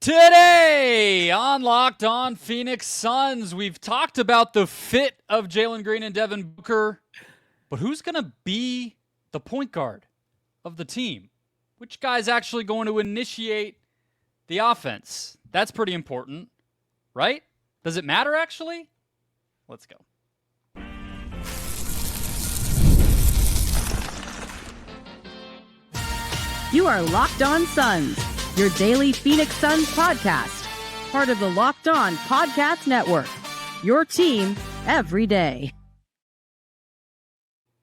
Today on Locked On Phoenix Suns, we've talked about the fit of Jalen Green and Devin Booker, but who's going to be the point guard of the team? Which guy's actually going to initiate the offense? That's pretty important, right? Does it matter, actually? Let's go. You are Locked On Suns, your daily Phoenix Suns podcast, part of the Locked On Podcast Network, your team every day.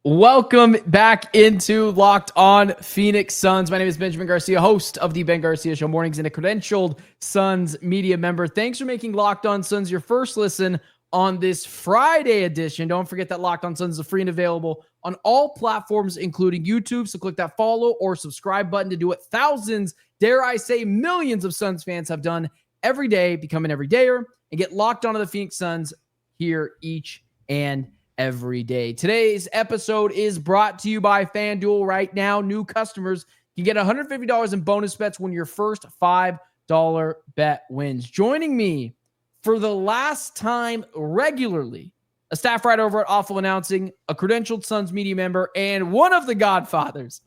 Welcome back into Locked On Phoenix Suns. My name is Benjamin Garcia, host of the Ben Garcia Show Mornings and a credentialed Suns media member. Thanks for making Locked On Suns your first listen on this Friday edition. Don't forget that Locked On Suns is free and available on all platforms, including YouTube. So click that follow or subscribe button to do what thousands, dare I say millions of Suns fans have done every day, become an everydayer, and get locked onto the Phoenix Suns here each and every day. Today's episode is brought to you by FanDuel. Right now, new customers can get $150 in bonus bets when your first $5 bet wins. Joining me for the last time regularly, a staff writer over at Awful Announcing, a credentialed Suns media member, and one of the godfathers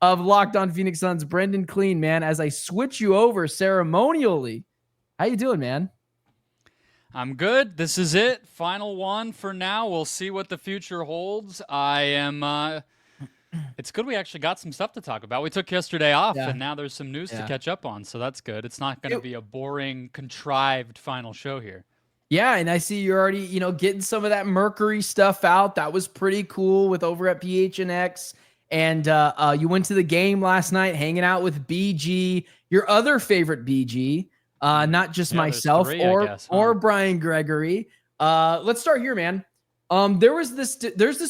of Locked On Phoenix Suns, Brendon Kleen, man, as I switch you over ceremonially. How you doing, man? I'm good. This is it. Final one for now. We'll see what the future holds. I am... It's good we actually got some stuff to talk about. We took yesterday off, and now there's some news to catch up on, so that's good. It's not going to be a boring, contrived final show here. Yeah, and I see you're already, getting some of that Mercury stuff out. That was pretty cool with over at PHNX. And you went to the game last night, hanging out with BG, your other favorite BG, not just myself or Brian Gregory. Let's start here, man. There's this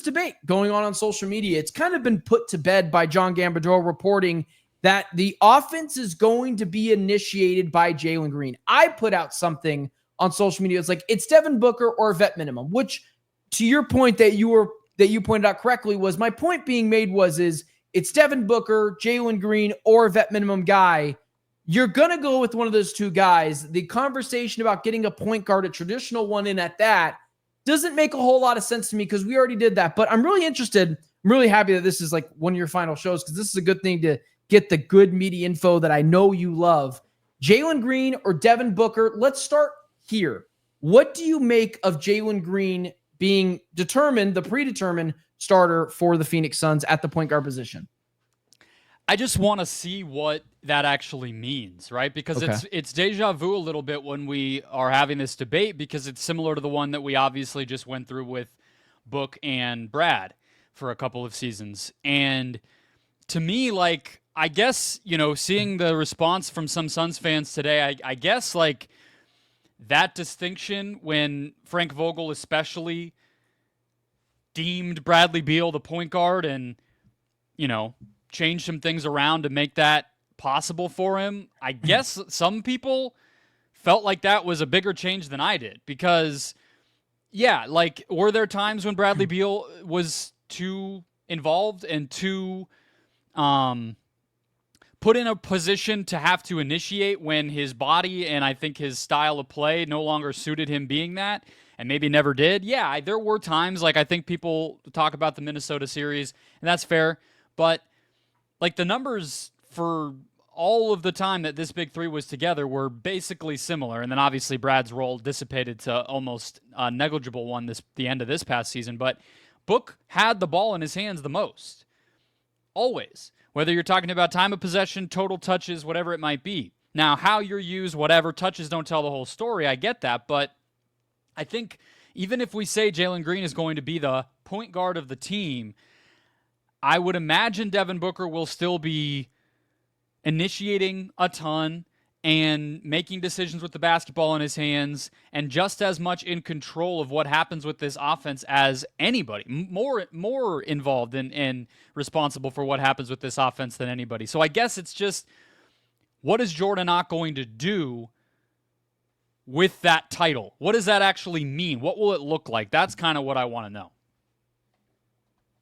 debate going on social media. It's kind of been put to bed by John Gambadoro reporting that the offense is going to be initiated by Jalen Green. I put out something on social media. It's like, it's Devin Booker or vet minimum, which to your point that you pointed out correctly was my point being made is it's Devin Booker, Jalen Green, or vet minimum guy. You're going to go with one of those two guys. The conversation about getting a point guard, a traditional one in at that, doesn't make a whole lot of sense to me because we already did that. But I'm really interested. I'm really happy that this is like one of your final shows because this is a good thing to get the good media info that I know you love. Jalen Green or Devin Booker? Let's start here. What do you make of Jalen Green being the predetermined starter for the Phoenix Suns at the point guard position? I just want to see what that actually means, right? Because it's deja vu a little bit when we are having this debate because it's similar to the one that we obviously just went through with Book and Brad for a couple of seasons. And to me, like, I guess, seeing the response from some Suns fans today, I guess, like, that distinction when Frank Vogel especially deemed Bradley Beal the point guard and, changed some things around to make that possible for him. I guess some people felt like that was a bigger change than I did because, were there times when Bradley Beal was too involved and too put in a position to have to initiate when his body and I think his style of play no longer suited him being that and maybe never did? Yeah, there were times, like I think people talk about the Minnesota series, and that's fair, but like the numbers for all of the time that this big three was together were basically similar. And then obviously Brad's role dissipated to almost a negligible one the end of this past season. But Book had the ball in his hands the most. Always. Whether you're talking about time of possession, total touches, whatever it might be. Now, how you're used, whatever, touches don't tell the whole story. I get that. But I think even if we say Jalen Green is going to be the point guard of the team, I would imagine Devin Booker will still be initiating a ton and making decisions with the basketball in his hands and just as much in control of what happens with this offense as anybody. More involved and responsible for what happens with this offense than anybody. So I guess it's just, what is Jordan Ott going to do with that title? What does that actually mean? What will it look like? That's kind of what I want to know.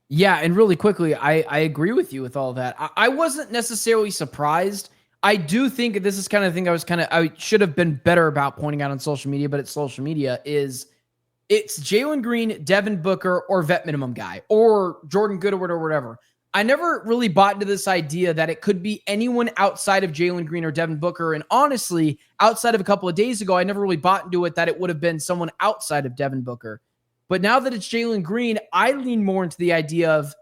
Yeah, and really quickly, I agree with you with all that. I wasn't necessarily surprised I do think this is kind of the thing I should have been better about pointing out on social media, but it's social media is it's Jalen Green, Devin Booker, or vet minimum guy, or Jordan Goodwin or whatever. I never really bought into this idea that it could be anyone outside of Jalen Green or Devin Booker. And honestly, outside of a couple of days ago, I never really bought into it that it would have been someone outside of Devin Booker. But now that it's Jalen Green, I lean more into the idea of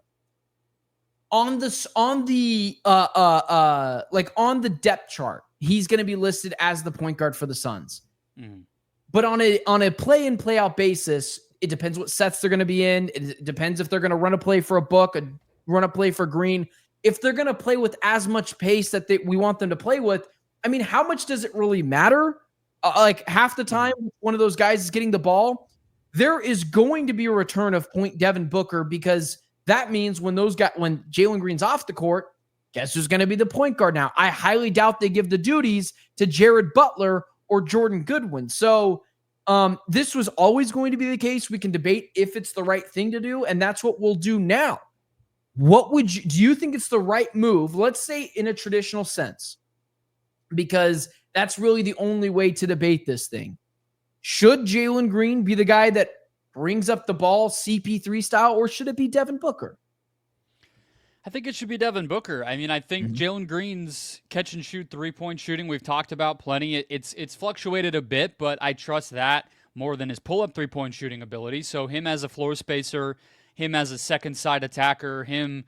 on the depth chart, he's going to be listed as the point guard for the Suns. Mm. But on a play in, play out basis, it depends what sets they're going to be in. It depends if they're going to run a play for a Book, run a play for Green. If they're going to play with as much pace that we want them to play with, I mean, how much does it really matter? Like half the time, one of those guys is getting the ball. There is going to be a return of point Devin Booker because that means when Jalen Green's off the court, guess who's going to be the point guard now? I highly doubt they give the duties to Jared Butler or Jordan Goodwin. So this was always going to be the case. We can debate if it's the right thing to do, and that's what we'll do now. Do you think it's the right move? Let's say in a traditional sense, because that's really the only way to debate this thing. Should Jalen Green be the guy that brings up the ball CP3 style, or should it be Devin Booker? I think it should be Devin Booker. I mean, I think Jalen Green's catch and shoot 3-point shooting we've talked about plenty. It's fluctuated a bit, but I trust that more than his pull-up 3-point shooting ability. So him as a floor spacer, him as a second side attacker, him,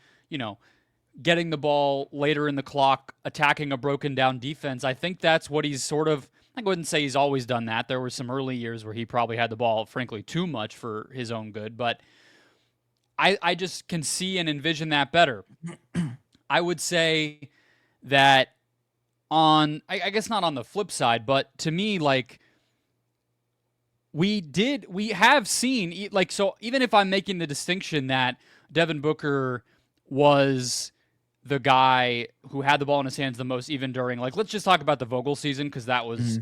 getting the ball later in the clock, attacking a broken down defense. I think that's what he's sort of, I wouldn't say he's always done that. There were some early years where he probably had the ball, frankly, too much for his own good, but I just can see and envision that better. I would say that I guess not on the flip side, but to me, like, we have seen, like, so even if I'm making the distinction that Devin Booker was the guy who had the ball in his hands the most, even during, like, let's just talk about the Vogel season, because that was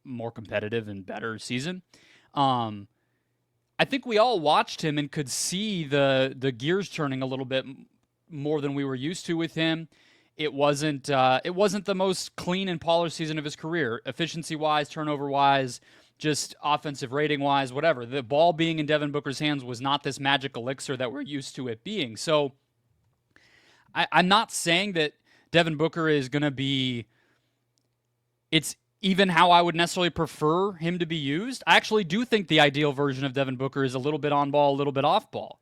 more competitive and better season. I think we all watched him and could see the gears turning a little bit more than we were used to with him. It wasn't the most clean and polished season of his career, efficiency-wise, turnover-wise, just offensive rating-wise, whatever. The ball being in Devin Booker's hands was not this magic elixir that we're used to it being. So I'm not saying that Devin Booker is going to be – it's even how I would necessarily prefer him to be used. I actually do think the ideal version of Devin Booker is a little bit on ball, a little bit off ball.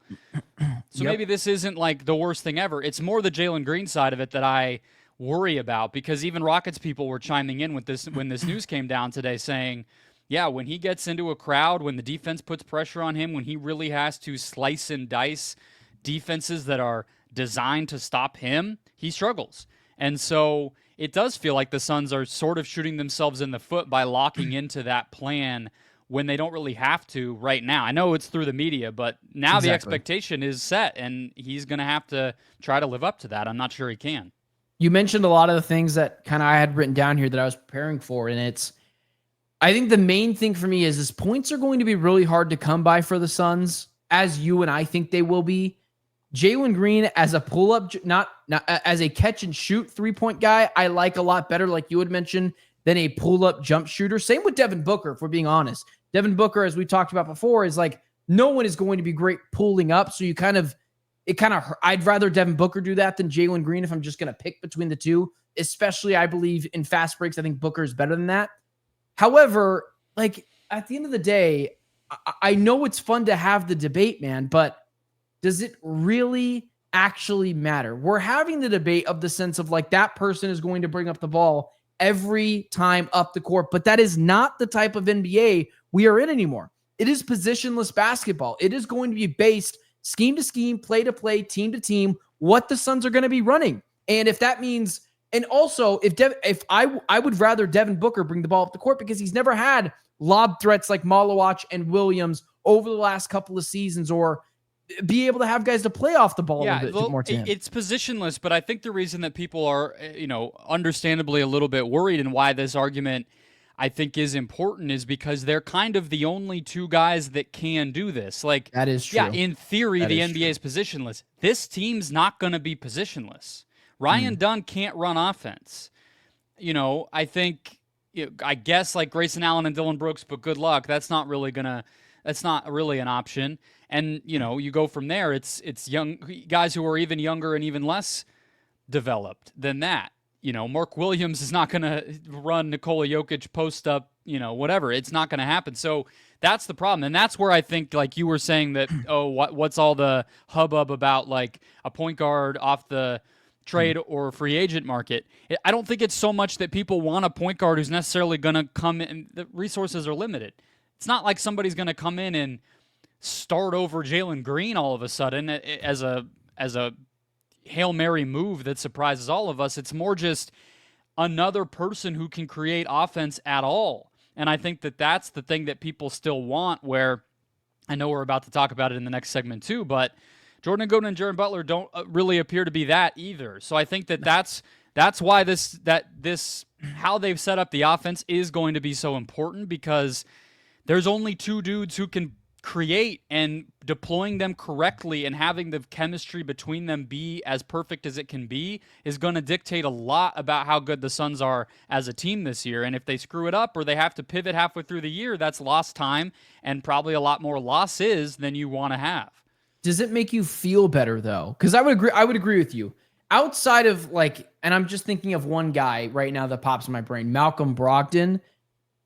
So maybe this isn't like the worst thing ever. It's more the Jalen Green side of it that I worry about, because even Rockets people were chiming in with this when this news came down today saying, yeah, when he gets into a crowd, when the defense puts pressure on him, when he really has to slice and dice defenses that are designed to stop him, he struggles. And so it does feel like the Suns are sort of shooting themselves in the foot by locking into that plan when they don't really have to right now. I know it's through the media, but now the expectation is set, and he's going to have to try to live up to that. I'm not sure he can. You mentioned a lot of the things that kind of I had written down here that I was preparing for, and I think the main thing for me is points are going to be really hard to come by for the Suns, as you and I think they will be. Jalen Green as a pull-up, not as a catch-and-shoot three-point guy, I like a lot better, like you had mentioned, than a pull-up jump shooter. Same with Devin Booker, if we're being honest. Devin Booker, as we talked about before, is like, no one is going to be great pulling up, so I'd rather Devin Booker do that than Jalen Green if I'm just going to pick between the two, especially, I believe, in fast breaks. I think Booker is better than that. However, like, at the end of the day, I know it's fun to have the debate, man, but does it really actually matter? We're having the debate of the sense of like that person is going to bring up the ball every time up the court, but that is not the type of NBA we are in anymore. It is positionless basketball. It is going to be based scheme to scheme, play to play, team to team, what the Suns are going to be running. And if that means, and also if I would rather Devin Booker bring the ball up the court, because he's never had lob threats like Malawach and Williams over the last couple of seasons, or be able to have guys to play off the ball a little bit more to him. It's positionless, but I think the reason that people are, understandably a little bit worried, and why this argument I think is important, is because they're kind of the only two guys that can do this. Like, that is true. Yeah, in theory, the NBA is positionless. This team's not going to be positionless. Ryan Dunn can't run offense. I think, I guess like Grayson Allen and Dylan Brooks, but good luck. That's not really an option. And, you go from there. It's young guys who are even younger and even less developed than that. Mark Williams is not going to run Nikola Jokic post up, whatever. It's not going to happen. So that's the problem. And that's where I think, like you were saying that, what's all the hubbub about like a point guard off the trade or free agent market. I don't think it's so much that people want a point guard who's necessarily going to come in. The resources are limited. It's not like somebody's going to come in and start over Jalen Green all of a sudden as a Hail Mary move that surprises all of us. It's more just another person who can create offense at all. And I think that that's the thing that people still want, where I know we're about to talk about it in the next segment too, but Jordan Goodwin and Jared Butler don't really appear to be that either. So I think that that's why this how they've set up the offense is going to be so important, because there's only two dudes who can create, and deploying them correctly and having the chemistry between them be as perfect as it can be is going to dictate a lot about how good the Suns are as a team this year. And if they screw it up or they have to pivot halfway through the year, that's lost time and probably a lot more losses than you want to have. Does it make you feel better though? Because I would agree with you. Outside of and I'm just thinking of one guy right now that pops in my brain, Malcolm Brogdon,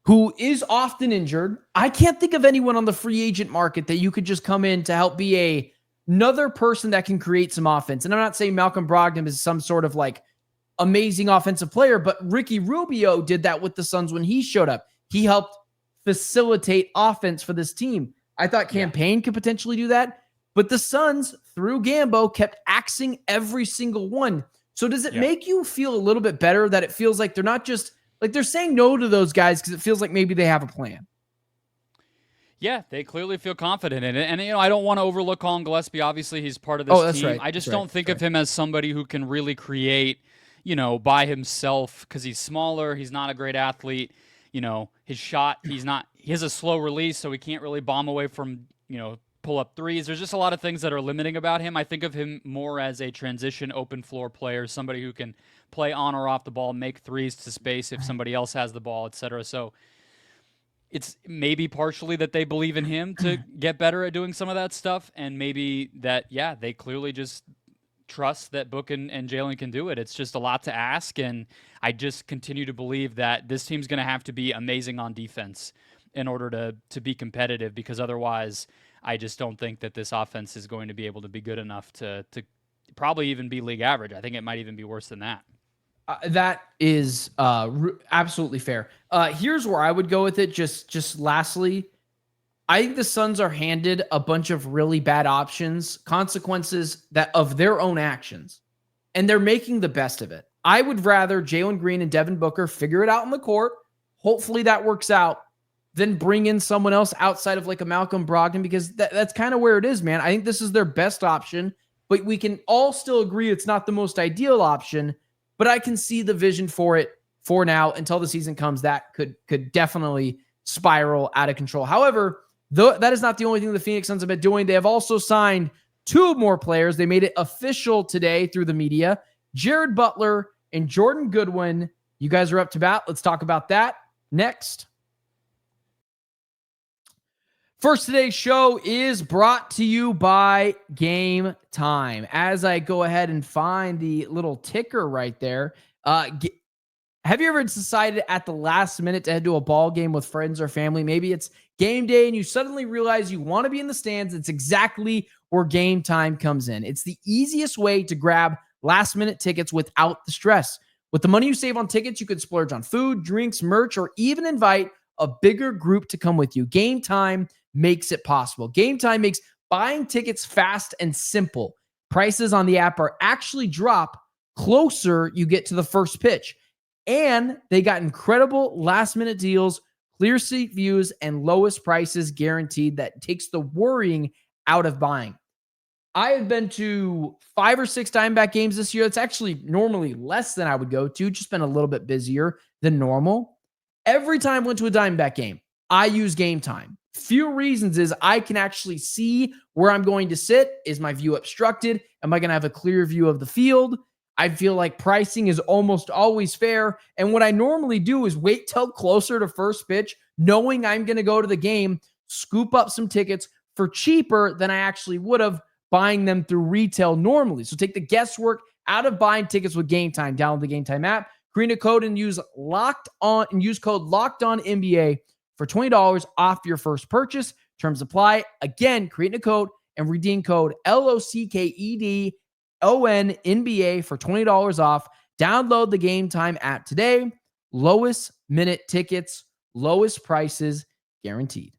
who is often injured. I can't think of anyone on the free agent market that you could just come in to help be another person that can create some offense. And I'm not saying Malcolm Brogdon is some sort of amazing offensive player, but Ricky Rubio did that with the Suns when he showed up. He helped facilitate offense for this team. I thought Campaign could potentially do that, but the Suns, through Gambo, kept axing every single one. So does it make you feel a little bit better that it feels like they're not just they're saying no to those guys because it feels like maybe they have a plan? Yeah, they clearly feel confident in it. And, I don't want to overlook Colin Gillespie. Obviously, he's part of this team. Right. I just don't think of him as somebody who can really create, by himself, because he's smaller. He's not a great athlete. His shot, he has a slow release, so he can't really bomb away from, pull up threes. There's just a lot of things that are limiting about him. I think of him more as a transition open floor player, somebody who can play on or off the ball, make threes to space if somebody else has the ball, etc. So it's maybe partially that they believe in him to get better at doing some of that stuff, and maybe that, they clearly just trust that Book and Jalen can do it. It's just a lot to ask, and I just continue to believe that this team's going to have to be amazing on defense in order to be competitive, because otherwise I just don't think that this offense is going to be able to be good enough to probably even be league average. I think it might even be worse than that. That is absolutely fair. Here's where I would go with it. Just lastly, I think the Suns are handed a bunch of really bad consequences that of their own actions, and they're making the best of it. I would rather Jalen Green and Devin Booker figure it out on the court. Hopefully that works out. Then bring in someone else outside of a Malcolm Brogdon, because that's kind of where it is, man. I think this is their best option, but we can all still agree it's not the most ideal option. But I can see the vision for it for now until the season comes. That could definitely spiral out of control. However, that is not the only thing the Phoenix Suns have been doing. They have also signed two more players. They made it official today through the media. Jared Butler and Jordan Goodwin. You guys are up to bat. Let's talk about that next. First, today's show is brought to you by Game Time. As I go ahead and find the little ticker right there, have you ever decided at the last minute to head to a ball game with friends or family? Maybe it's game day and you suddenly realize you want to be in the stands. It's exactly where Game Time comes in. It's the easiest way to grab last minute tickets without the stress. With the money you save on tickets, you could splurge on food, drinks, merch, or even invite a bigger group to come with you. Game Time makes it possible. Game Time makes buying tickets fast and simple. Prices on the app are actually drop closer you get to the first pitch. And they got incredible last minute deals, clear seat views, and lowest prices guaranteed that takes the worrying out of buying. I have been to 5 or 6 Diamondback games this year. It's actually normally less than I would go to, just been a little bit busier than normal. Every time I went to a Diamondback game, I use Game Time. Few reasons is I can actually see where I'm going to sit. Is my view obstructed? Am I going to have a clear view of the field? I feel like pricing is almost always fair. And what I normally do is wait till closer to first pitch, knowing I'm going to go to the game, scoop up some tickets for cheaper than I actually would have buying them through retail normally. So take the guesswork out of buying tickets with Game Time. Download the Game Time app, create a code and use code Locked On NBA for $20 off your first purchase. Terms apply. Again, create a code and redeem code LOCKEDON NBA for $20 off. Download the Game Time app today. Lowest minute tickets, lowest prices guaranteed.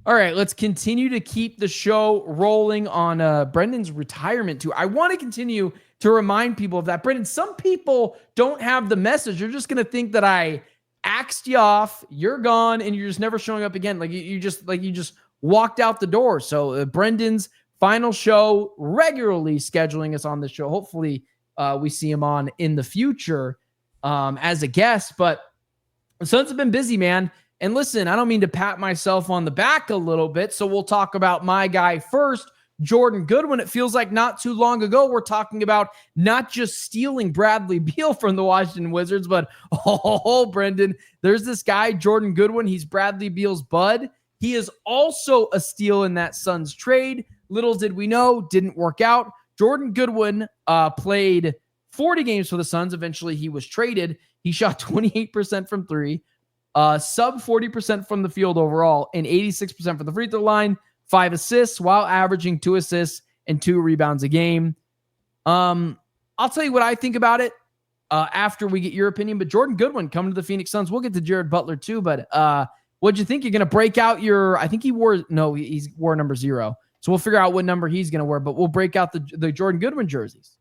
All right, let's continue to keep the show rolling on Brendon's retirement tour. I want to continue to remind people of that. Brendon, some people don't have the message. They're just going to think that I axed you off, you're gone, and you're just never showing up again. Like you just walked out the door. So Brendon's final show, regularly scheduling us on the show. Hopefully we see him on in the future as a guest. But the Suns have been busy, man. And listen, I don't mean to pat myself on the back a little bit, so we'll talk about my guy first, Jordan Goodwin. It feels like not too long ago we're talking about not just stealing Bradley Beal from the Washington Wizards, but Brendon, there's this guy, Jordan Goodwin. He's Bradley Beal's bud. He is also a steal in that Suns trade. Little did we know, didn't work out. Jordan Goodwin played 40 games for the Suns. Eventually, he was traded. He shot 28% from three. Sub 40% from the field overall and 86% from the free throw line, 5 assists while averaging 2 assists and 2 rebounds a game. I'll tell you what I think about it after we get your opinion, but Jordan Goodwin coming to the Phoenix Suns. We'll get to Jared Butler too, but what'd you think? You're going to break out I think he wore number 0. So we'll figure out what number he's going to wear, but we'll break out the Jordan Goodwin jerseys.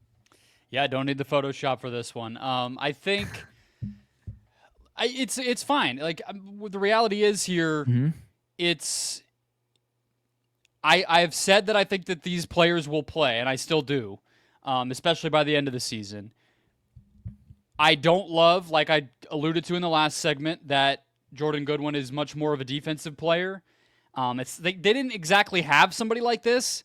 Yeah, I don't need the Photoshop for this one. I think... It's fine. Like the reality is here, it's. I've said that I think that these players will play, and I still do, especially by the end of the season. I don't love, like I alluded to in the last segment, that Jordan Goodwin is much more of a defensive player. They didn't exactly have somebody like this,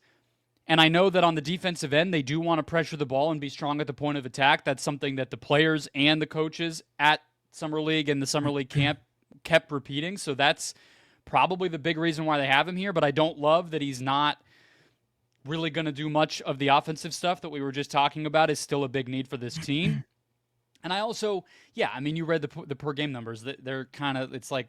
and I know that on the defensive end they do want to pressure the ball and be strong at the point of attack. That's something that the players and the coaches at Summer League and the Summer League camp kept repeating. So that's probably the big reason why they have him here. But I don't love that he's not really going to do much of the offensive stuff that we were just talking about. Is still a big need for this team. And I also, you read the per game numbers. They're kind of, it's like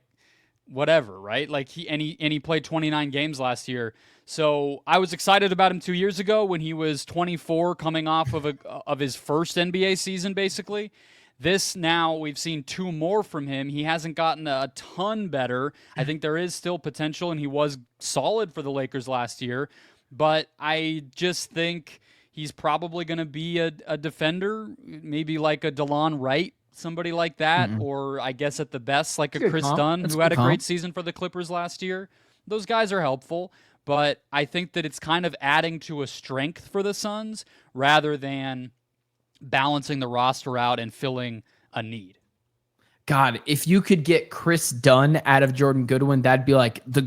whatever, right? Like he played 29 games last year. So I was excited about him 2 years ago when he was 24, coming off of his first NBA season, basically. This now, we've seen 2 more from him. He hasn't gotten a ton better. I think there is still potential, and he was solid for the Lakers last year. But I just think he's probably going to be a defender, maybe like a DeLon Wright, somebody like that, or I guess at the best like a Chris Dunn, who had a great season for the Clippers last year. Those guys are helpful, but I think that it's kind of adding to a strength for the Suns rather than balancing the roster out and filling a need. God, if you could get Chris Dunn out of Jordan Goodwin, that'd be like the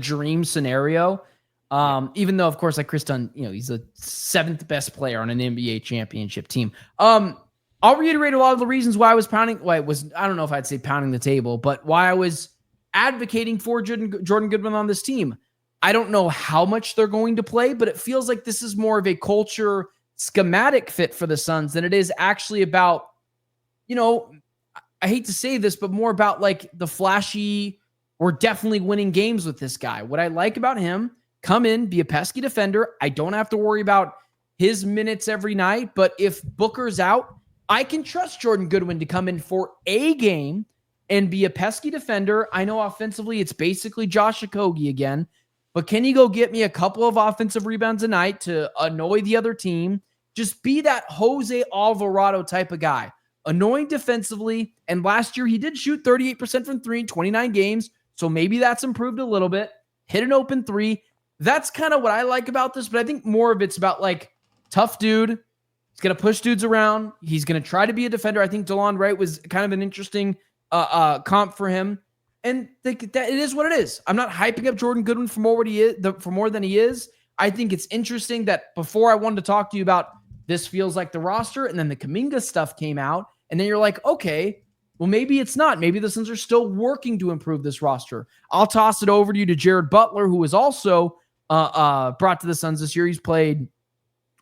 dream scenario. Even though, of course, like Chris Dunn, he's the 7th best player on an NBA championship team. I'll reiterate a lot of the reasons why I was I don't know if I'd say pounding the table, but why I was advocating for Jordan Goodwin on this team. I don't know how much they're going to play, but it feels like this is more of a culture schematic fit for the Suns than it is actually about, I hate to say this, but more about like the flashy, we're definitely winning games with this guy. What I like about him, come in, be a pesky defender. I don't have to worry about his minutes every night, but if Booker's out, I can trust Jordan Goodwin to come in for a game and be a pesky defender. I know offensively it's basically Josh Okogie again, but can he go get me a couple of offensive rebounds a night to annoy the other team? Just be that Jose Alvarado type of guy. Annoying defensively, and last year he did shoot 38% from 3 in 29 games, so maybe that's improved a little bit. Hit an open 3. That's kind of what I like about this, but I think more of it's about like tough dude. He's going to push dudes around. He's going to try to be a defender. I think DeLon Wright was kind of an interesting comp for him. And that it is what it is. I'm not hyping up Jordan Goodwin for more than he is. I think it's interesting that before I wanted to talk to you about this feels like the roster, and then the Kuminga stuff came out, and then you're like, okay, well, maybe it's not. Maybe the Suns are still working to improve this roster. I'll toss it over to you to Jared Butler, who was also brought to the Suns this year. He's played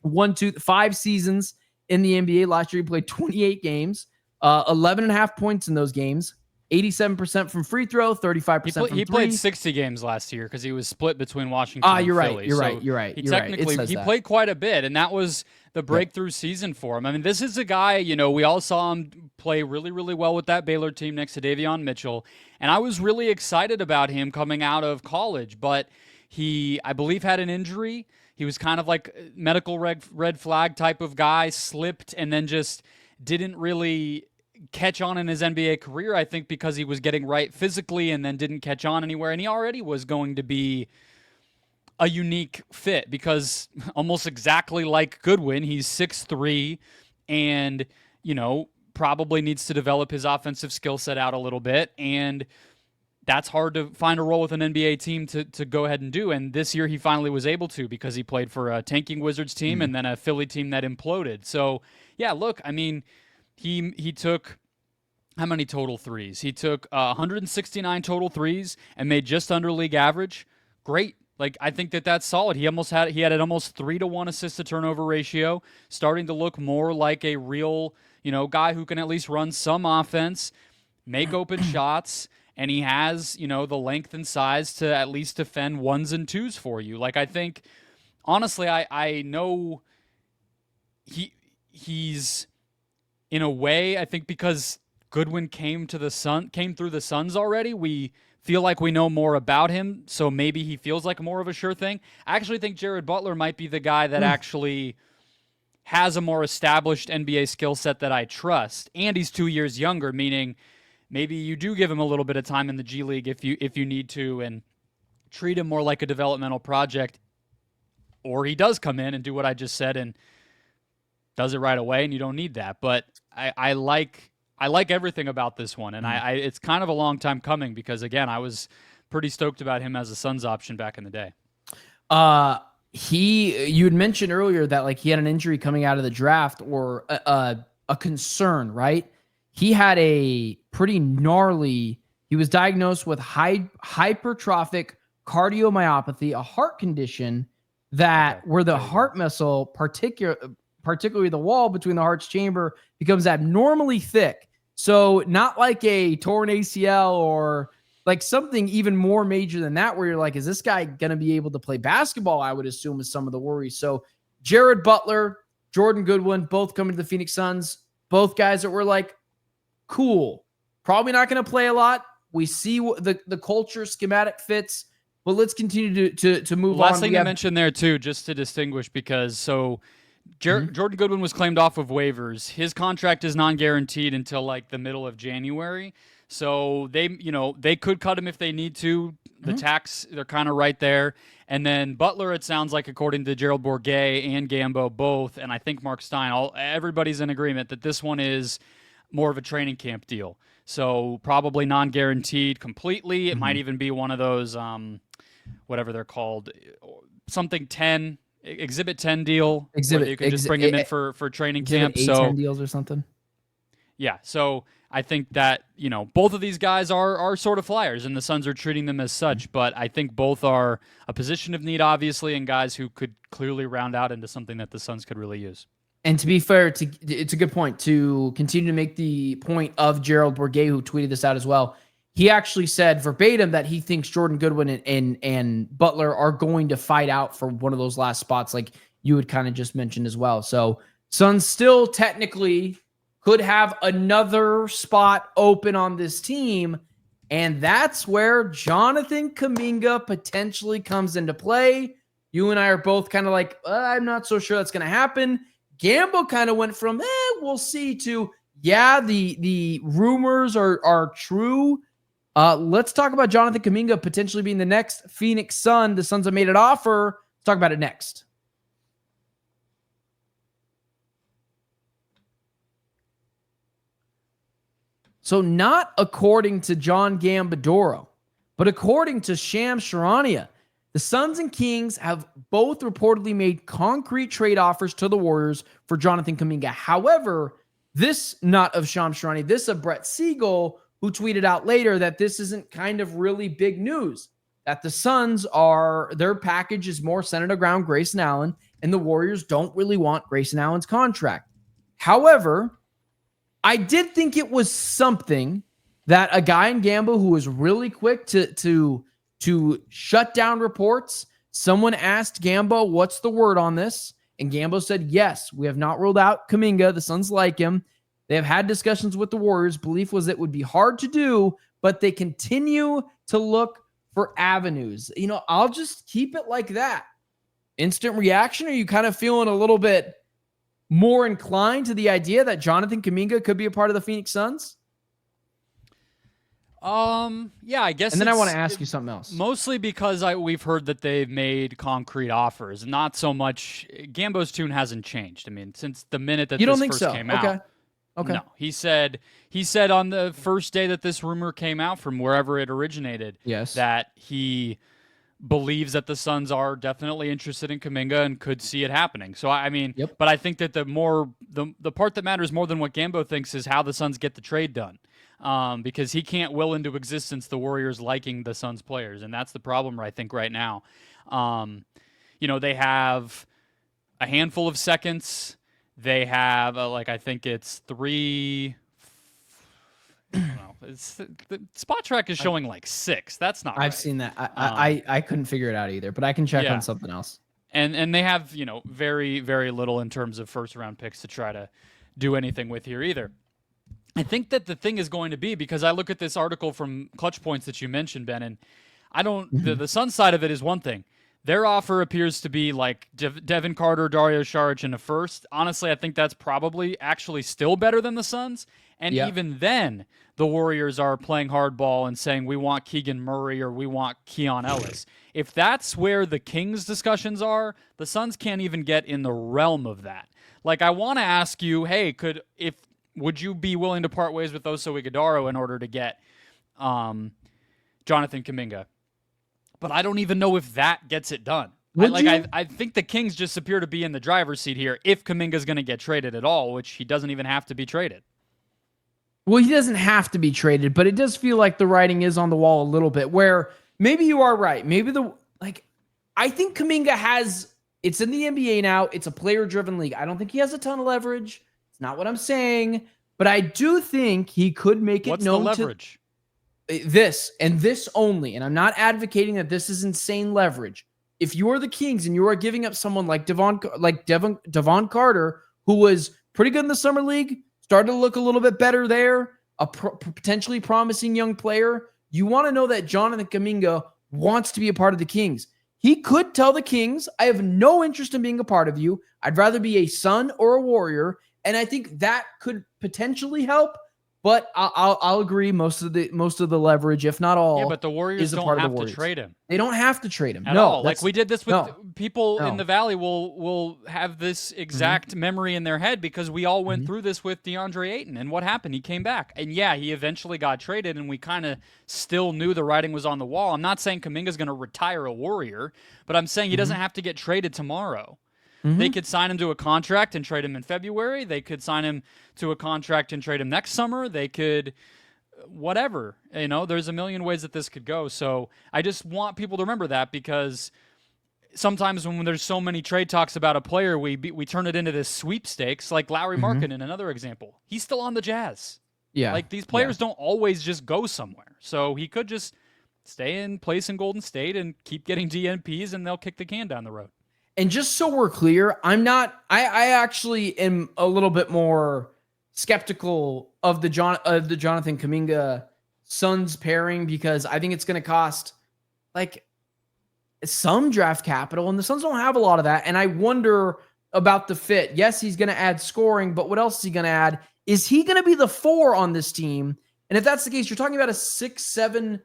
5 seasons in the NBA. Last year, he played 28 games, 11.5 points in those games, 87% from free throw, 35% from three. He played 60 games last year because he was split between Washington and Philly. You're right. He played quite a bit, and that was the breakthrough season for him. I mean, this is a guy, we all saw him play really, really well with that Baylor team next to Davion Mitchell, and I was really excited about him coming out of college, but he, I believe, had an injury. He was kind of like medical red flag type of guy, slipped, and then just didn't really catch on in his NBA career, I think, because he was getting right physically and then didn't catch on anywhere. And he already was going to be a unique fit because almost exactly like Goodwin, he's 6'3", and, probably needs to develop his offensive skill set out a little bit. And that's hard to find a role with an NBA team to go ahead and do. And this year he finally was able to because he played for a tanking Wizards team and then a Philly team that imploded. So, yeah, look, I mean, He took how many total threes? He took 169 total threes and made just under league average. Great. Like, I think that's solid. He had an almost 3-to-1 assist to turnover ratio, starting to look more like a real, guy who can at least run some offense, make open shots, and he has, the length and size to at least defend ones and twos for you. Like, I think, honestly, I know he's, in a way, I think because Goodwin came through the Suns already, we feel like we know more about him, so maybe he feels like more of a sure thing. I actually think Jared Butler might be the guy that actually has a more established NBA skill set that I trust, and he's 2 years younger, meaning maybe you do give him a little bit of time in the G League if you need to, and treat him more like a developmental project, or he does come in and do what I just said and does it right away, and you don't need that. But I like everything about this one, and it's kind of a long time coming because, again, I was pretty stoked about him as a Suns option back in the day. You had mentioned earlier that like he had an injury coming out of the draft or a concern, right? He had a pretty gnarly. He was diagnosed with hypertrophic cardiomyopathy, a heart condition where the heart muscle, particularly the wall between the heart's chamber, becomes abnormally thick. So not like a torn ACL or like something even more major than that, where you're like, is this guy going to be able to play basketball? I would assume is some of the worries. So Jared Butler, Jordan Goodwin, both coming to the Phoenix Suns, both guys that were like, cool, probably not going to play a lot. We see the culture schematic fits, but let's continue to move on. Last thing to mention there too, just to distinguish, because Jordan Goodwin was claimed off of waivers. His contract is non-guaranteed until like the middle of January. So they could cut him if they need to. The tax, they're kind of right there. And then Butler, it sounds like, according to Gerald Bourguet and Gambo both, and I think Mark Stein, everybody's in agreement that this one is more of a training camp deal. So probably non-guaranteed completely. It might even be one of those, whatever they're called, something 10. Exhibit 10 deal. You can just bring him in for training camp. So 10 deals or something. Yeah. So I think that, both of these guys are sort of flyers, and the Suns are treating them as such. But I think both are a position of need, obviously, and guys who could clearly round out into something that the Suns could really use. And to be fair, it's a good point to continue to make the point of Gerald Bourguet, who tweeted this out as well. He actually said verbatim that he thinks Jordan Goodwin and Butler are going to fight out for one of those last spots, like you had kind of just mentioned as well. So Suns still technically could have another spot open on this team, and that's where Jonathan Kuminga potentially comes into play. You and I are both kind of like, I'm not so sure that's going to happen. Gambo kind of went from, we'll see, to, yeah, the rumors are true. Let's talk about Jonathan Kuminga potentially being the next Phoenix Sun. The Suns have made an offer. Let's talk about it next. So not according to John Gambadoro, but according to Shams Charania, the Suns and Kings have both reportedly made concrete trade offers to the Warriors for Jonathan Kuminga. However, this not of Shams Charania, this of Brett Siegel, who tweeted out later that this isn't kind of really big news, that the Suns their package is more centered around Grayson Allen, and the Warriors don't really want Grayson Allen's contract. However, I did think it was something that a guy in Gambo who was really quick to shut down reports. Someone asked Gambo, what's the word on this? And Gambo said, yes, we have not ruled out Kuminga. The Suns like him. They have had discussions with the Warriors. Belief was it would be hard to do, but they continue to look for avenues. I'll just keep it like that. Instant reaction? Are you kind of feeling a little bit more inclined to the idea that Jonathan Kuminga could be a part of the Phoenix Suns? Yeah, I guess. And then I want to ask you something else. Mostly because we've heard that they've made concrete offers. Not so much. Gambo's tune hasn't changed. I mean, since the minute that this first came out. Okay. No, he said on the first day that this rumor came out from wherever it originated, yes, that he believes that the Suns are definitely interested in Kuminga and could see it happening. So I mean, but I think that the part that matters more than what Gambo thinks is how the Suns get the trade done. Because he can't will into existence the Warriors liking the Suns players, and that's the problem I think right now. They have a handful of seconds. They have I think it's 3. I don't know. The spot track is showing 6. That's not. I've right. seen that. I couldn't figure it out either, but I can check on something else. And they have very, very little in terms of first round picks to try to do anything with here either. I think that the thing is going to be, because I look at this article from Clutch Points that you mentioned, Ben, and I don't. The Sun side of it is one thing. Their offer appears to be like Devin Carter, Dario Saric in a first. Honestly, I think that's probably actually still better than the Suns. And even then, the Warriors are playing hardball and saying, we want Keegan Murray or we want Keon Ellis. If that's where the Kings discussions are, the Suns can't even get in the realm of that. I want to ask you, hey, would you be willing to part ways with Oso Ighodaro in order to get Jonathan Kuminga? But I don't even know if that gets it done. I think the Kings just appear to be in the driver's seat here if Kuminga's going to get traded at all, which he doesn't even have to be traded. Well, he doesn't have to be traded, but it does feel like the writing is on the wall a little bit, where maybe you are right. Maybe I think Kuminga it's in the NBA now. It's a player-driven league. I don't think he has a ton of leverage. It's not what I'm saying, but I do think he could make it known. What's the leverage? This and this only, and I'm not advocating that this is insane leverage. If you are the Kings and you are giving up someone like Devon Carter, who was pretty good in the summer league, started to look a little bit better there, a potentially promising young player, you want to know that Jonathan Kuminga wants to be a part of the Kings. He could tell the Kings, I have no interest in being a part of you. I'd rather be a Sun or a Warrior, and I think that could potentially help. But I'll agree, most of the leverage, if not all, but the Warriors don't have to trade him. They don't have to trade him at all. We did this with people in the Valley. Will have this exact memory in their head because we all went through this with DeAndre Ayton. And what happened? He came back, and he eventually got traded, and we kind of still knew the writing was on the wall. I'm not saying Kuminga's going to retire a Warrior, but I'm saying he doesn't have to get traded tomorrow. They could sign him to a contract and trade him in February. They could sign him to a contract and trade him next summer. They could, whatever. There's a million ways that this could go. So I just want people to remember that, because sometimes when there's so many trade talks about a player, we turn it into this sweepstakes, like Lauri Markkanen, another example. He's still on the Jazz. Yeah. These players don't always just go somewhere. So he could just stay in place in Golden State and keep getting DNPs, and they'll kick the can down the road. And just so we're clear, I actually am a little bit more skeptical of the Jonathan Kuminga Suns pairing, because I think it's going to cost some draft capital, and the Suns don't have a lot of that. And I wonder about the fit. Yes, he's going to add scoring, but what else is he going to add? Is he going to be the 4 on this team? And if that's the case, you're talking about a 6'7"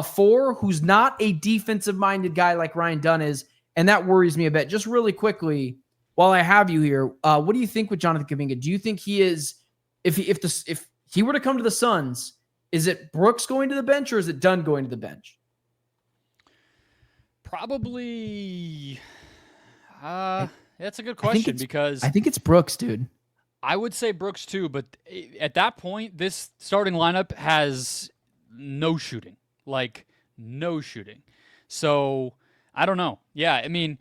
4 who's not a defensive-minded guy like Ryan Dunn is. And that worries me a bit. Just really quickly, while I have you here, what do you think with Jonathan Kuminga? Do you think he is, if he were to come to the Suns, is it Brooks going to the bench or is it Dunn going to the bench? Probably. That's a good question because I think it's Brooks, dude. I would say Brooks too, but at that point, this starting lineup has no shooting. Like, no shooting. So, I don't know. Yeah, I mean,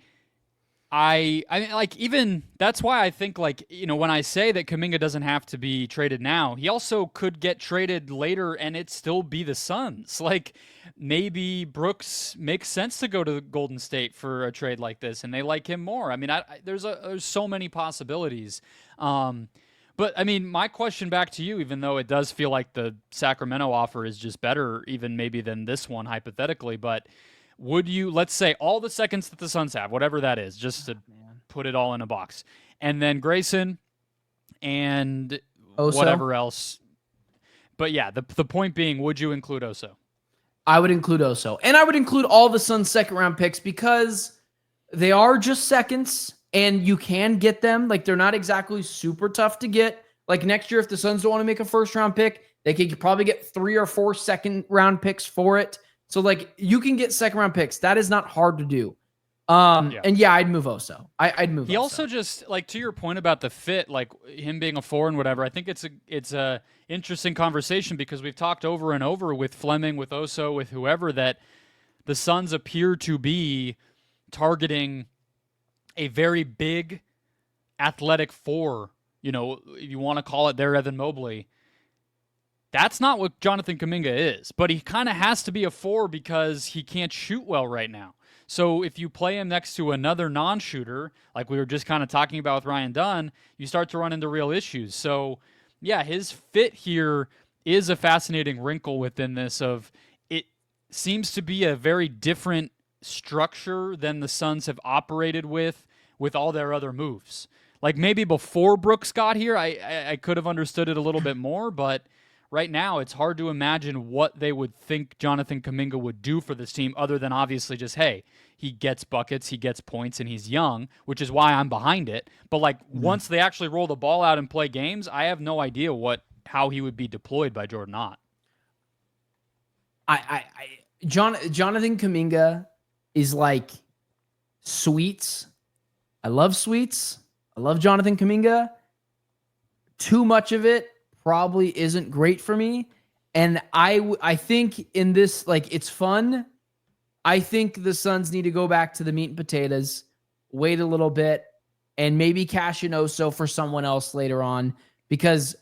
I mean, like, even that's why I think, like, you know, when I say that Kuminga doesn't have to be traded now, he also could get traded later and it still be the Suns. Like, maybe Brooks makes sense to go to Golden State for a trade like this, and they like him more. I mean, there's so many possibilities. But I mean, my question back to you, even though it does feel like the Sacramento offer is just better, even maybe than this one hypothetically, but would you, let's say all the seconds that the Suns have, whatever that is, just to put it all in a box, and then Grayson and Oso? Whatever else. But yeah, the point being, would you include Oso? I would include Oso. And I would include all the Suns' second-round picks because they are just seconds, and you can get them. Like, they're not exactly super tough to get. Like, next year, if the Suns don't want to make a first-round pick, they could probably get 3 or 4 second-round picks for it. So, like, you can get second-round picks. That is not hard to do. And yeah, I'd move Oso. I'd move. He Oso. also just, like, to your point about the fit, like him being a 4 and whatever. I think it's a interesting conversation because we've talked over and over with Fleming, with Oso, with whoever, that the Suns appear to be targeting a very big, athletic 4. You know, if you want to call it there, Evan Mobley. That's not what Jonathan Kuminga is, but he kind of has to be a 4 because he can't shoot well right now. So if you play him next to another non-shooter, like we were just kind of talking about with Ryan Dunn, you start to run into real issues. So, yeah, his fit here is a fascinating wrinkle within this of it seems to be a very different structure than the Suns have operated with all their other moves. Like maybe before Brooks got here, I could have understood it a little bit more, but right now, it's hard to imagine what they would think Jonathan Kuminga would do for this team other than obviously just, hey, he gets buckets, he gets points, and he's young, which is why I'm behind it. But, like, once they actually roll the ball out and play games, I have no idea how he would be deployed by Jordan Ott. Jonathan Kuminga is like sweets. I love sweets. I love Jonathan Kuminga. Too much of it probably isn't great for me. And I think in this, like, it's fun. I think the Suns need to go back to the meat and potatoes, wait a little bit, and maybe cash in Oso for someone else later on, because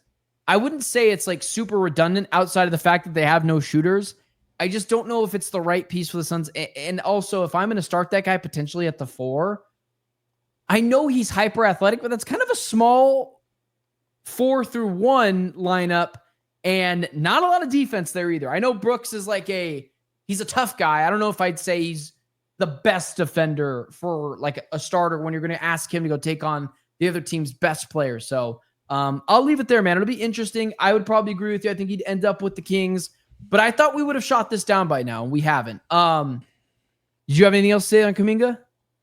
I wouldn't say it's like super redundant outside of the fact that they have no shooters. I just don't know if it's the right piece for the Suns. And also, if I'm going to start that guy potentially at the 4, I know he's hyper athletic, but that's kind of a small 4-1 lineup and not a lot of defense there either. I know Brooks is like he's a tough guy. I don't know if I'd say he's the best defender for like a starter when you're going to ask him to go take on the other team's best player. So I'll leave it there, man. It'll be interesting. I would probably agree with you. I think he'd end up with the Kings, but I thought we would have shot this down by now, and we haven't. Did you have anything else to say on Kuminga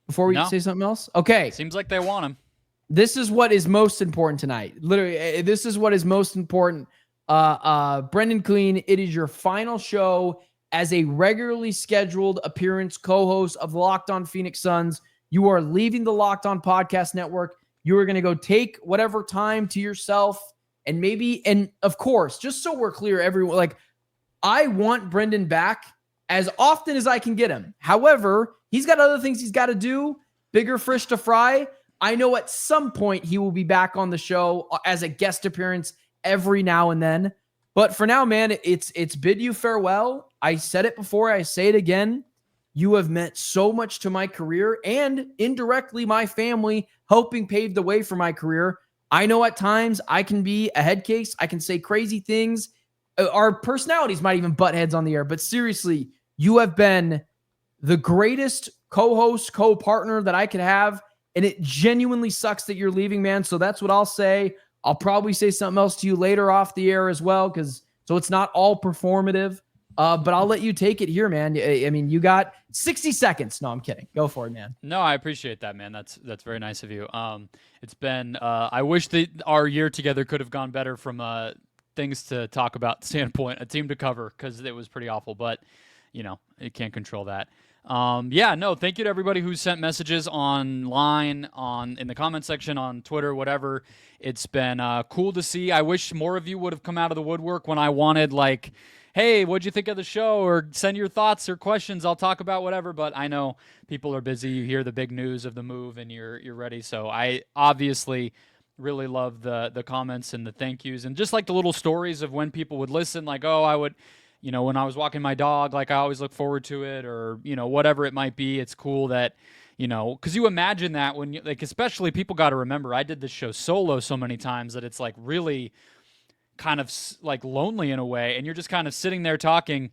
before we say something else? Okay. Seems like they want him. This is what is most important tonight. Literally, this is what is most important. Brendon Kleen, it is your final show as a regularly scheduled appearance co-host of the Locked On Phoenix Suns. You are leaving the Locked On Podcast Network. You are going to go take whatever time to yourself, and maybe, and of course, just so we're clear, everyone, like, I want Brendon back as often as I can get him. However, he's got other things he's got to do, bigger fish to fry. I know at some point he will be back on the show as a guest appearance every now and then. But for now, man, it's bid you farewell. I said it before. I say it again. You have meant so much to my career and indirectly my family, helping pave the way for my career. I know at times I can be a head case. I can say crazy things. Our personalities might even butt heads on the air. But seriously, you have been the greatest co-host, co-partner that I could have. And it genuinely sucks that you're leaving, man. So that's what I'll say. I'll probably say something else to you later off the air as well, so it's not all performative. But I'll let you take it here, man. I mean, you got 60 seconds. No, I'm kidding. Go for it, man. No, I appreciate that, man. That's very nice of you. It's been I wish that our year together could have gone better from things to talk about standpoint, a team to cover, because it was pretty awful, but it can't control that. Thank you to everybody who sent messages online, in the comment section, on Twitter, whatever. It's been cool to see. I wish more of you would have come out of the woodwork when I wanted, like, hey, what'd you think of the show? Or send your thoughts or questions. I'll talk about whatever. But I know people are busy. You hear the big news of the move and you're ready. So I obviously really love the comments and the thank yous, and just like the little stories of when people would listen, like, oh, I would, when I was walking my dog, like, I always look forward to it, or, whatever it might be. It's cool that, because you imagine that when you, like, especially people got to remember, I did this show solo so many times that it's like really kind of like lonely in a way, and you're just kind of sitting there talking.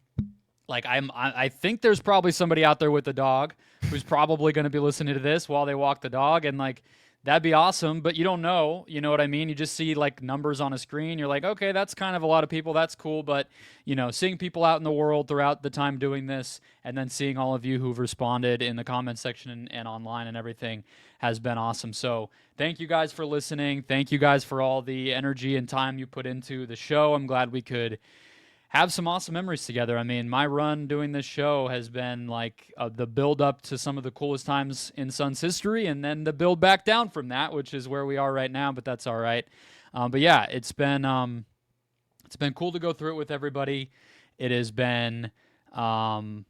Like, I think there's probably somebody out there with a dog who's probably going to be listening to this while they walk the dog, and like, that'd be awesome, but you don't know, you know what I mean? You just see like numbers on a screen. You're like, okay, that's kind of a lot of people. That's cool. But, seeing people out in the world throughout the time doing this, and then seeing all of you who've responded in the comment section and online and everything has been awesome. So thank you guys for listening. Thank you guys for all the energy and time you put into the show. I'm glad we could have some awesome memories together. I mean, my run doing this show has been like the build up to some of the coolest times in Suns history, and then the build back down from that, which is where we are right now, but that's all right. But yeah, it's been cool to go through it with everybody. It has been awesome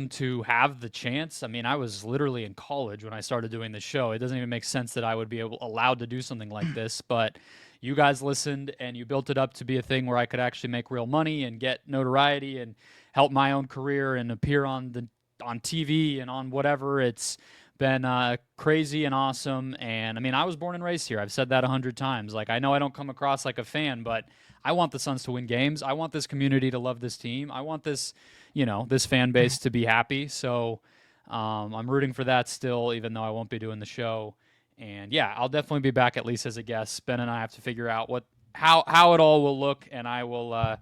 to have the chance. I mean, I was literally in college when I started doing this show. It doesn't even make sense that I would be allowed to do something like this, but you guys listened and you built it up to be a thing where I could actually make real money and get notoriety and help my own career and appear on TV and on whatever. It's been crazy and awesome. And I mean, I was born and raised here. I've said that 100 times. Like, I know I don't come across like a fan, but I want the Suns to win games. I want this community to love this team. I want this, this fan base to be happy. So I'm rooting for that still, even though I won't be doing the show. And yeah, I'll definitely be back, at least as a guest. Ben and I have to figure out how it all will look, and I will,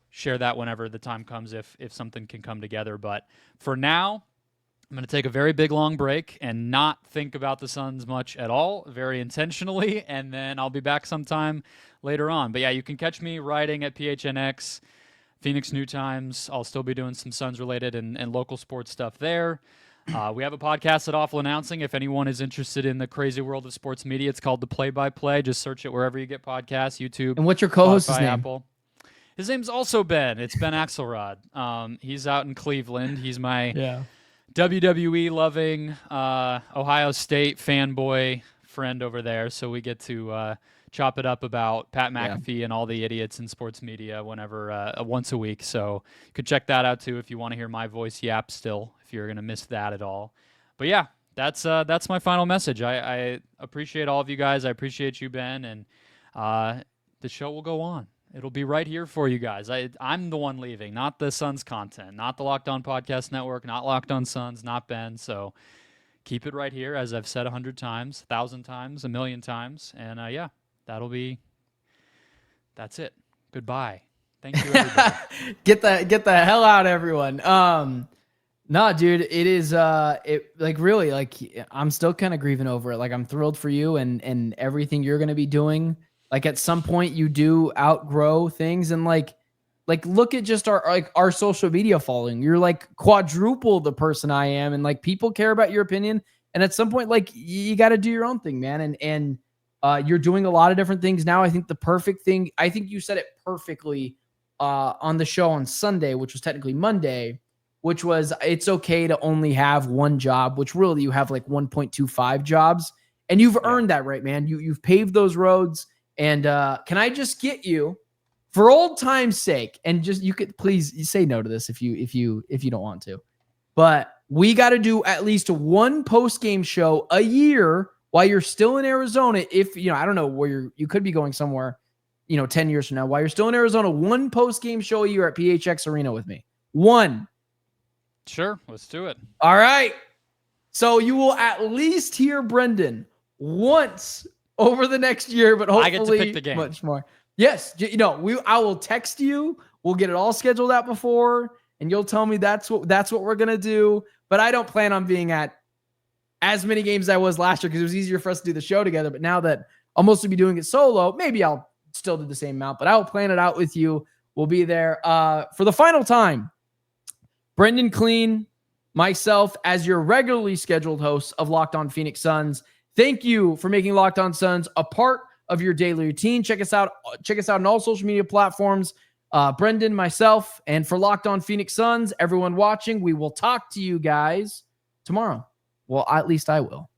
share that whenever the time comes, if something can come together. But for now, I'm going to take a very big, long break and not think about the Suns much at all, very intentionally, and then I'll be back sometime later on. But yeah, you can catch me writing at PHNX, Phoenix New Times. I'll still be doing some Suns-related and local sports stuff there. We have a podcast at Awful Announcing. If anyone is interested in the crazy world of sports media, it's called The Play-by-Play. Just search it wherever you get podcasts, YouTube. And what's your co-host's name? Apple. His name's also Ben. It's Ben Axelrod. He's out in Cleveland. He's my WWE-loving Ohio State fanboy friend over there. So we get to chop it up about Pat McAfee and all the idiots in sports media whenever once a week. So you could check that out too if you want to hear my voice yap still, if you're going to miss that at all. But yeah, that's my final message. I appreciate all of you guys. I appreciate you, Ben, and the show will go on. It'll be right here for you guys. I'm the one leaving, not the Suns content, not the Locked On Podcast Network, not Locked On Suns, not Ben. So keep it right here, as I've said 100 times, 1,000 times, 1,000,000 times. And that's it. Goodbye. Thank you, everybody. Get the hell out, everyone. No, dude, it is really, like, I'm still kind of grieving over it. Like, I'm thrilled for you and everything you're going to be doing. Like, at some point you do outgrow things, and like look at just our social media following. You're like quadruple the person I am, and like, people care about your opinion. And at some point, like, you got to do your own thing, man. And you're doing a lot of different things now. I think the perfect thing, I think you said it perfectly on the show on Sunday, which was technically Monday, which was, it's okay to only have one job, which really you have like 1.25 jobs, and you've earned that, right, man? You've paved those roads. And can I just get you, for old time's sake, and just, you could please say no to this if you don't want to, but we got to do at least one post-game show a year while you're still in Arizona. If, I don't know where you could be going somewhere, 10 years from now, while you're still in Arizona, one post-game show a year at PHX Arena with me. One. Sure. Let's do it. All right. So you will at least hear Brendon once over the next year, but hopefully I get to pick the game. Much more. Yes. I will text you. We'll get it all scheduled out before, and you'll tell me that's what we're going to do. But I don't plan on being at as many games as I was last year, because it was easier for us to do the show together. But now that I'll mostly be doing it solo, maybe I'll still do the same amount, but I will plan it out with you. We'll be there. For the final time, Brendon Kleen, myself, as your regularly scheduled host of Locked On Phoenix Suns. Thank you for making Locked On Suns a part of your daily routine. Check us out on all social media platforms. Brendon, myself, and for Locked On Phoenix Suns, everyone watching, we will talk to you guys tomorrow. Well, at least I will.